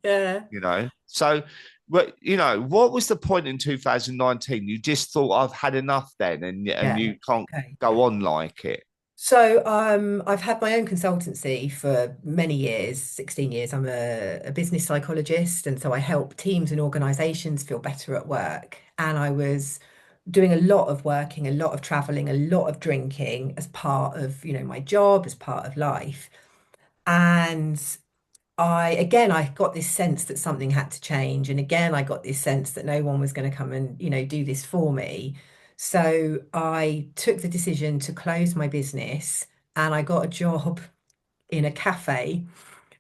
Yeah. You know, so what was the point in 2019? You just thought I've had enough then, and Yeah. you can't Okay. go on like it. So I've had my own consultancy for many years, 16 years. I'm a business psychologist, and so I help teams and organizations feel better at work. And I was doing a lot of working, a lot of traveling, a lot of drinking as part of, my job, as part of life. And I got this sense that something had to change. And again, I got this sense that no one was going to come and, do this for me. So I took the decision to close my business and I got a job in a cafe.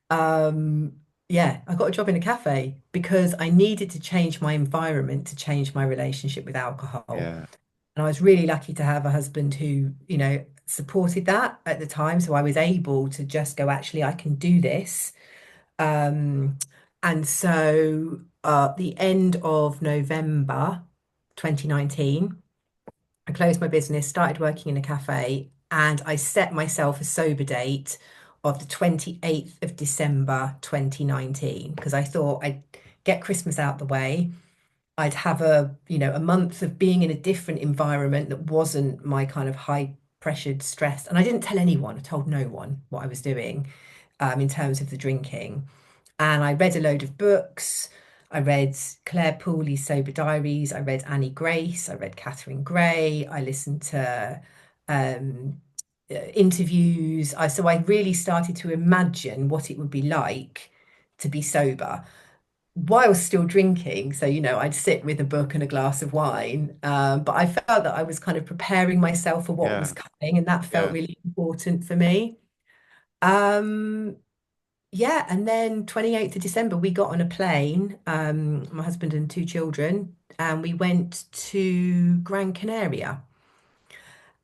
Um, yeah, I got a job in a cafe because I needed to change my environment to change my relationship with alcohol. Yeah, And I was really lucky to have a husband who, supported that at the time. So I was able to just go, actually, I can do this. Um, and so the end of November 2019, I closed my business, started working in a cafe, and I set myself a sober date of the 28th of December 2019 because I thought I'd get Christmas out the way. I'd have a month of being in a different environment that wasn't my kind of high pressured stress. And I didn't tell anyone, I told no one what I was doing in terms of the drinking. And I read a load of books. I read Claire Pooley's Sober Diaries. I read Annie Grace. I read Catherine Gray. I listened to um, interviews. So I really started to imagine what it would be like to be sober while still drinking. So, I'd sit with a book and a glass of wine. But I felt that I was kind of preparing myself for what was yeah, coming, and that felt yeah. really important for me. Um, yeah, and then 28th of December, we got on a plane, my husband and two children, and we went to Gran Canaria.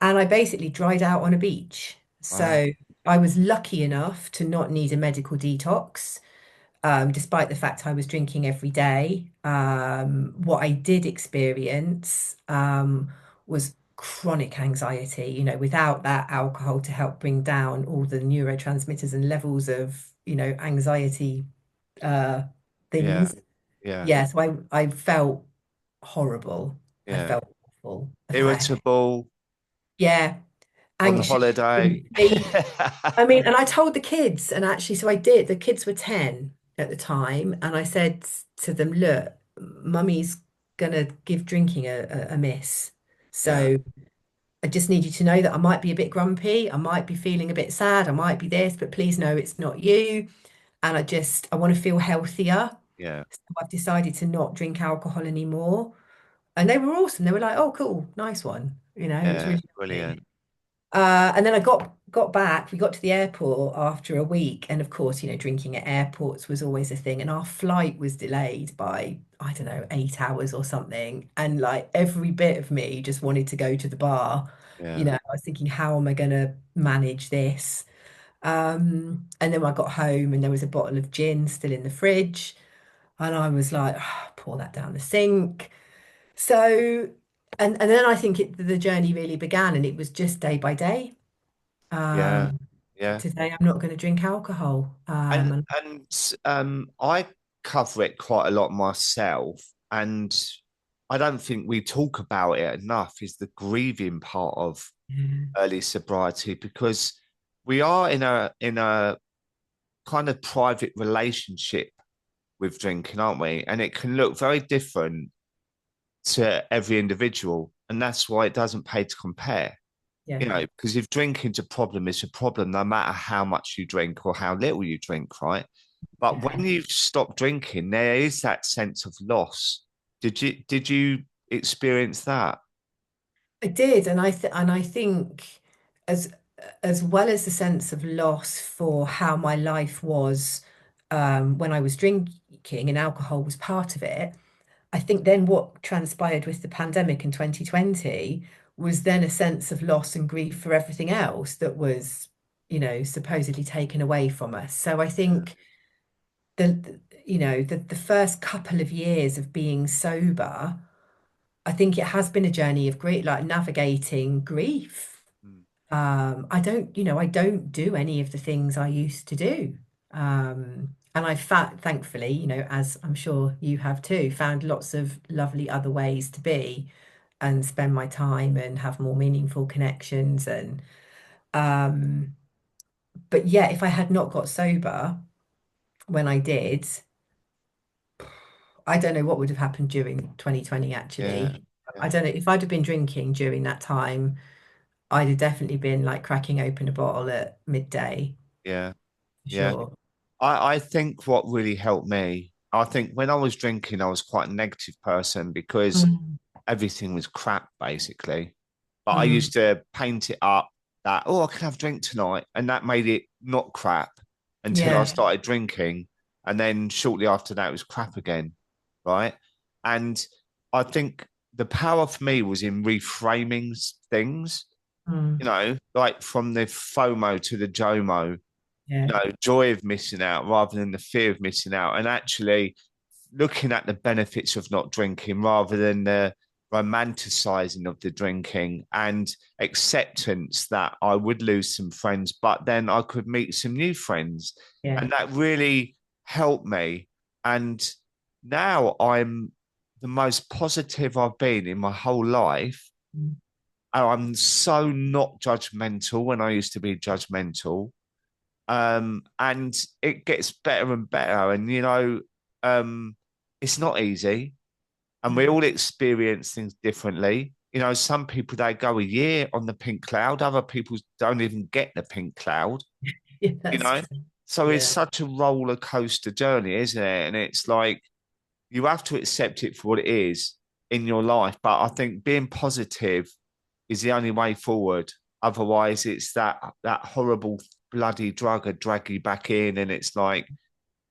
And I basically dried out on a beach. Wow. So I was lucky enough to not need a medical detox, despite the fact I was drinking every day. What I did experience was chronic anxiety, without that alcohol to help bring down all the neurotransmitters and levels of, anxiety uh, Yeah, things. yeah, Yeah, so I felt horrible. I yeah. felt awful. I thought, Irritable yeah, on anxious, holiday. couldn't sleep. I mean, and I told the kids, and actually, so I did. The kids were 10 at the time, and I said to them, look, mummy's gonna give drinking a miss. Yeah, So I just need you to know that I might be a bit grumpy, I might be feeling a bit sad, I might be this, but please know it's not you. And I want to feel healthier. yeah, So I've decided to not drink alcohol anymore. And they were awesome. They were like, oh, cool, nice one. It was yeah. really lovely. Brilliant. And then I got back. We got to the airport after a week, and of course, drinking at airports was always a thing. And our flight was delayed by, I don't know, 8 hours or something. And like every bit of me just wanted to go to the bar. Yeah, I was thinking, how am I going to manage this? And then I got home, and there was a bottle of gin still in the fridge, and I was like, "Ah, pour that down the sink." So, and then I think the journey really began, and it was just day by day. yeah, Um, yeah. Today I'm not going to drink alcohol. And And I cover it quite a lot myself, and I don't think we talk about it enough. Is the grieving part of yeah, early sobriety because we are in a kind of private relationship with drinking, aren't we? And it can look very different to every individual, and that's why it doesn't pay to compare. yeah, Because if drinking's a problem, it's a problem no matter how much you drink or how little you drink, right? But yeah. when you stop drinking, there is that sense of loss. Did you experience that? I did, and I think as as well as the sense of loss for how my life was when I was drinking and alcohol was part of it. I think then what transpired with the pandemic in 2020 was then a sense of loss and grief for everything else that was, supposedly taken away from us. So I think the first couple of years of being sober I think it has been a journey of grief, like navigating grief. Mm. I don't do any of the things I used to do. And thankfully, as I'm sure you have too, found lots of lovely other ways to be and spend my time and have more meaningful connections. Um, but yeah, if I had not got sober when I did, I don't know what would have happened during 2020, Yeah, actually. I yeah, don't know if I'd have been drinking during that time, I'd have definitely been like cracking open a bottle at midday, yeah, for yeah. sure. I think what really helped me, I think when I was drinking, I was quite a negative person because Mm, everything was crap, basically. But I mm, used to paint it up that, oh, I can have a drink tonight. And that made it not crap until I yeah. started drinking. And then shortly after that, it was crap again. Right. And I think the power for me was in reframing things, Mm, like from the FOMO to the JOMO, yeah. joy of missing out rather than the fear of missing out. And actually, looking at the benefits of not drinking rather than the romanticizing of the drinking and acceptance that I would lose some friends, but then I could meet some new friends. Yeah. And that really helped me. And now I'm the most positive I've been in my whole life. Mm, And I'm so not judgmental when I used to be judgmental. And it gets better and better. And, it's not easy and we mm. all experience things differently. Some people they go a year on the pink cloud, other people don't even get the pink cloud, Yeah, you that's know. true. So it's Yeah. such a roller coaster journey, isn't it? And it's like you have to accept it for what it is in your life. But I think being positive is the only way forward. Otherwise, it's that horrible bloody drug that drag you back in, and it's like,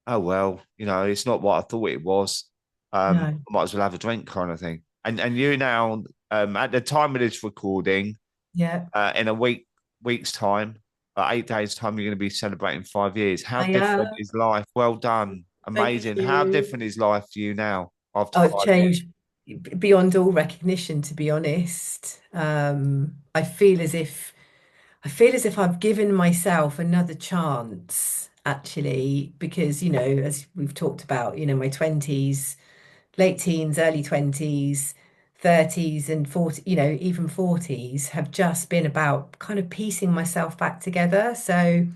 oh well, it's not what I thought it was. No. I might as well have a drink, kind of thing. And you now, at the time of this recording, Yeah. in a week's time, 8 days time, you're going to be celebrating 5 years. How I different is life? Well done, Thank amazing. How you. different is life for you now after Oh, it's 5 years? changed beyond all recognition, to be honest. I feel as if I've given myself another chance, actually, because, as we've talked about, my 20s, late teens, early 20s, 30s and 40, even 40s have just been about kind of piecing myself back together. So,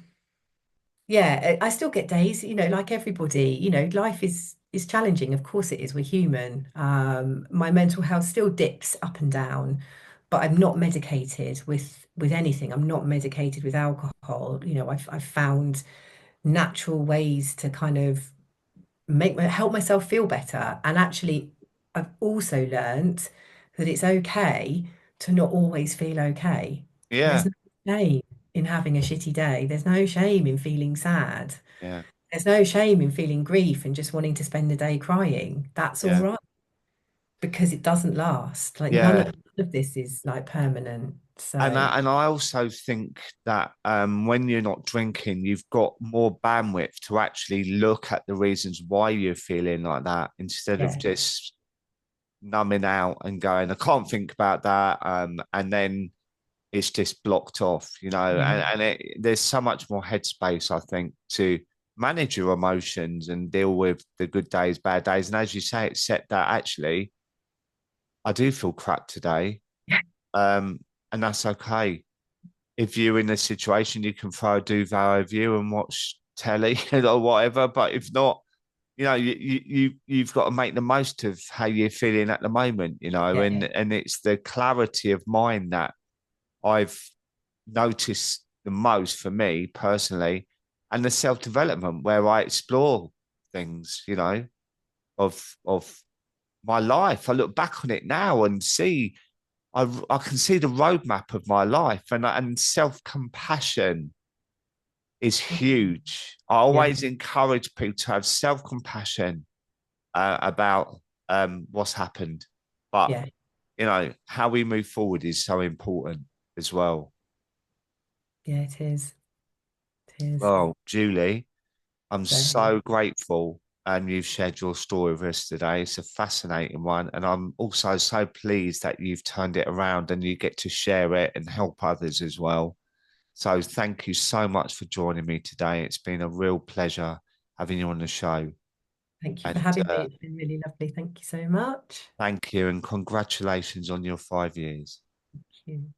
yeah, I still get days, like everybody, life is challenging. Of course it is. We're human. My mental health still dips up and down, but I'm not medicated with anything. I'm not medicated with alcohol. I've found natural ways to kind of help myself feel better. And actually, I've also learnt that it's okay to not always feel okay. There's Yeah, no shame in having a shitty day. There's no shame in feeling sad. yeah, There's no shame in feeling grief and just wanting to spend the day crying. That's all yeah, right because it doesn't last. Like none yeah. of this is like permanent. And So I also think that when you're not drinking, you've got more bandwidth to actually look at the reasons why you're feeling like that instead of yeah, just numbing out and going, I can't think about that. And then it's just blocked off, yeah, there's so much more headspace, I think, to manage your emotions and deal with the good days, bad days. And as you say, accept that actually, I do feel crap today. Um, and that's okay. If you're in a situation, you can throw a duvet over you and watch telly or whatever. But if not, you've got to make the most of how you're feeling at the moment, yeah, and it's the clarity of mind that I've noticed the most for me personally, and the self development where I explore things, of my life. I look back on it now and see I can see the roadmap of my life, and self compassion is huge. I yeah, always encourage people to have self compassion about what's happened, but yeah, how we move forward is so important as well. yeah, it is. It is. Well, Julie, I'm So so grateful. you've shared your story with us today. It's a fascinating one. And I'm also so pleased that you've turned it around and you get to share it and help others as well. So thank you so much for joining me today. It's been a real pleasure having you on the show. Thank you for And having me. It's been really lovely. Thank you so much. thank you and congratulations on your 5 years. Thank you.